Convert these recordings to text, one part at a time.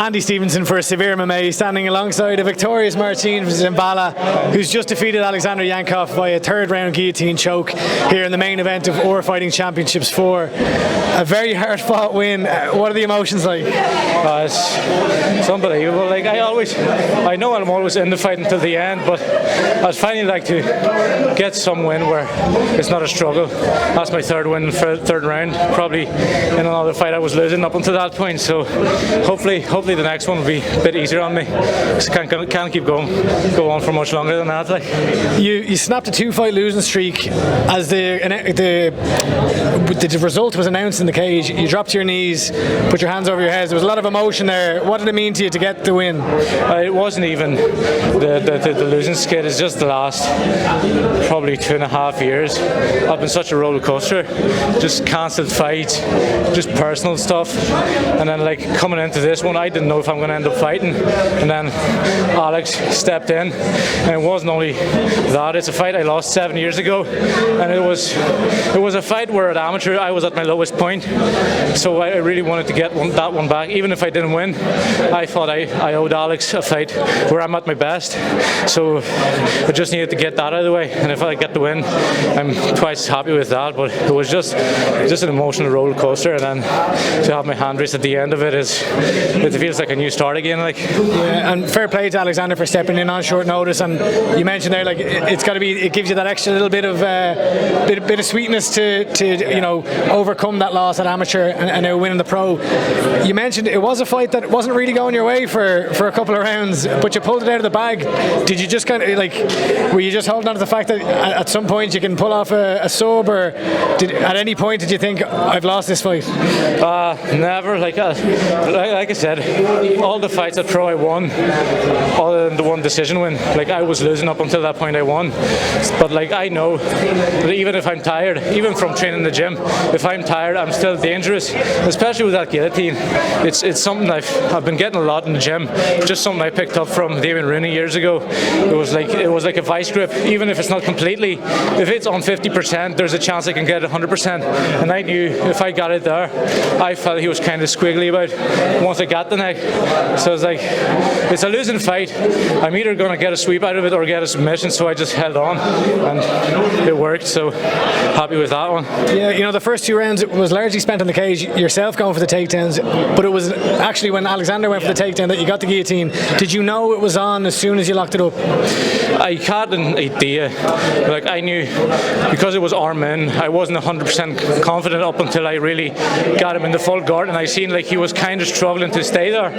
Andy Stevenson for SevereMMA, standing alongside a victorious Marcin Zembala, who's just defeated Alexander Yankov by a third-round guillotine choke here in the main event of Ore Fighting Championships 4. A very hard-fought win. What are the emotions like? It's unbelievable. Like I know I'm always in the fight until the end, but I'd finally like to get some win where it's not a struggle. That's my third win for the third round. Probably in another fight I was losing up until that point. So hopefully the next one will be a bit easier on me. Just can't keep go on for much longer than that. Like you snapped a 2-fight losing streak as the result was announced in the cage. You dropped to your knees, put your hands over your head. There was a lot of emotion there. What did it mean to you to get the win? It wasn't even the losing skid. It's just the last probably 2.5 years. I've been such a roller coaster. Just cancelled fights, just personal stuff, and then like coming into this one, I didn't know if I'm going to end up fighting, and then Alex stepped in, and it wasn't only that. It's a fight I lost 7 years ago, and it was a fight where at amateur I was at my lowest point. So I really wanted to get that one back. Even if I didn't win, I thought I owed Alex a fight where I'm at my best. So I just needed to get that out of the way, and if I get the win, I'm twice happy with that. But it was just an emotional roller coaster, and then to have my hand raised at the end of it feels like a new start again. Like yeah, and fair play to Alexander for stepping in on short notice. And you mentioned there, like it gives you that extra little bit of bit of sweetness to overcome that loss at amateur and now winning the pro. You mentioned it was a fight that wasn't really going your way for a couple of rounds, but you pulled it out of the bag. Did you just kind of were you just holding on to the fact that at some point you can pull off a sub, or at any point did you think I've lost this fight? Never. Like I said, all the fights at pro I won, other than the one decision win. Like I was losing up until that point I won. But like I know that even if I'm tired, even from training in the gym, if I'm tired, I'm still dangerous. Especially with that guillotine. It's something I've been getting a lot in the gym. Just something I picked up from Damien Rooney years ago. It was like a vice grip. Even if it's not completely, if it's on 50%, there's a chance I can get 100%. And I knew if I got it there, I felt he was kind of squiggly about once I got the neck. So it's like, it's a losing fight. I'm either going to get a sweep out of it or get a submission, so I just held on, and it worked, so happy with that one. Yeah, the first 2 rounds was largely spent on the cage, yourself going for the takedowns, but it was actually when Alexander went for the takedown that you got the guillotine. Did you know it was on as soon as you locked it up? I had an idea. Like I knew, because it was arm in, I wasn't 100% confident up until I really got him in the full guard, and I seen like he was kind of struggling to stay there.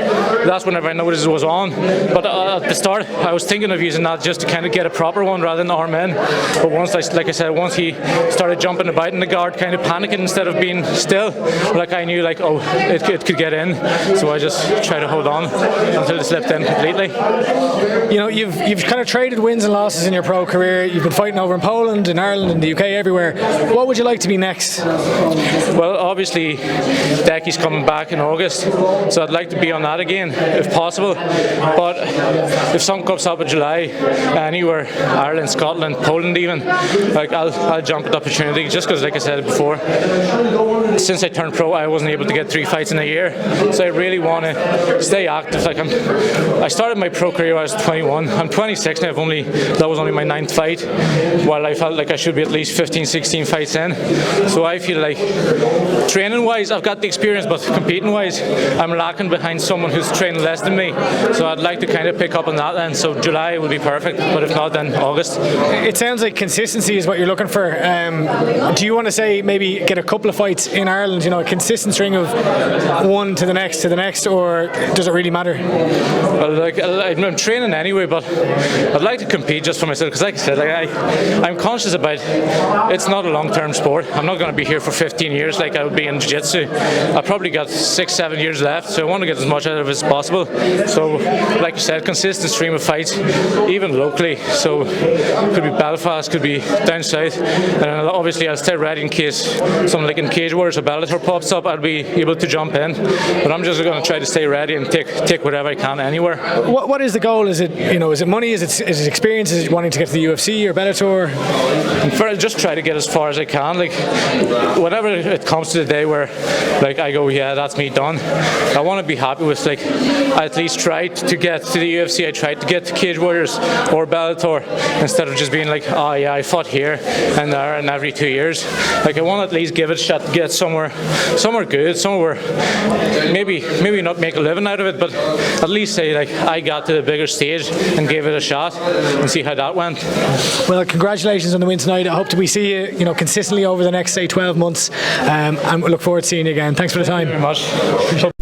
That's whenever I noticed it was on. But at the start, I was thinking of using that just to kind of get a proper one rather than arm in. But once he started jumping about in the guard, kind of panicking instead of being still, like I knew like, oh, it could get in. So I just tried to hold on until it slipped in completely. You've kind of traded wins and losses in your pro career. You've been fighting over in Poland, in Ireland, in the UK, everywhere. What would you like to be next? Well, obviously, Decky's coming back in August, so I'd like to be on that again, if possible. But if something comes up in July, anywhere, Ireland, Scotland, Poland even, like I'll jump at the opportunity, just because, like I said before, since I turned pro, I wasn't able to get 3 fights in a year. So I really want to stay active. Like I started my pro career when I was 21. I'm 26 now. That was only my 9th fight, while I felt like I should be at least 15, 16 fights in. So I feel like training-wise, I've got the experience, but competing-wise, I'm lacking behind someone who's training less than me. So I'd like to kind of pick up on that then. So July would be perfect, but if not, then August. It sounds like consistency is what you're looking for. Do you want to say maybe get a couple of fights in Ireland, a consistent string of one to the next, or does it really matter? Well, I'm training anyway, but I'd like to compete just for myself, because like I said, I'm conscious about it's not a long-term sport. I'm not going to be here for 15 years like I would be in jiu-jitsu. I've probably got 6-7 years left, so I want to get as much out of it as possible. So like you said, consistent stream of fights, even locally. So it could be Belfast, could be down south, and obviously I'll stay ready in case something like in Cage Warriors or Bellator pops up. I'll be able to jump in, but I'm just going to try to stay ready and take whatever I can anywhere. What is the goal? Is it money? Is it experience? Is it wanting to get to the UFC or Bellator? Just try to get as far as I can. Like whenever it comes to the day where like I go, yeah, that's me done, I want to be happy happy with. Like, I at least tried to get to the UFC. I tried to get to Cage Warriors or Bellator instead of just being like, oh yeah, I fought here and there and every 2 years. Like, I want to at least give it a shot to get somewhere good, somewhere maybe not make a living out of it, but at least say like I got to the bigger stage and gave it a shot and see how that went. Well, congratulations on the win tonight. I hope we see you, consistently over the next, say, 12 months, and we look forward to seeing you again. Thanks for the time. Thank you very much.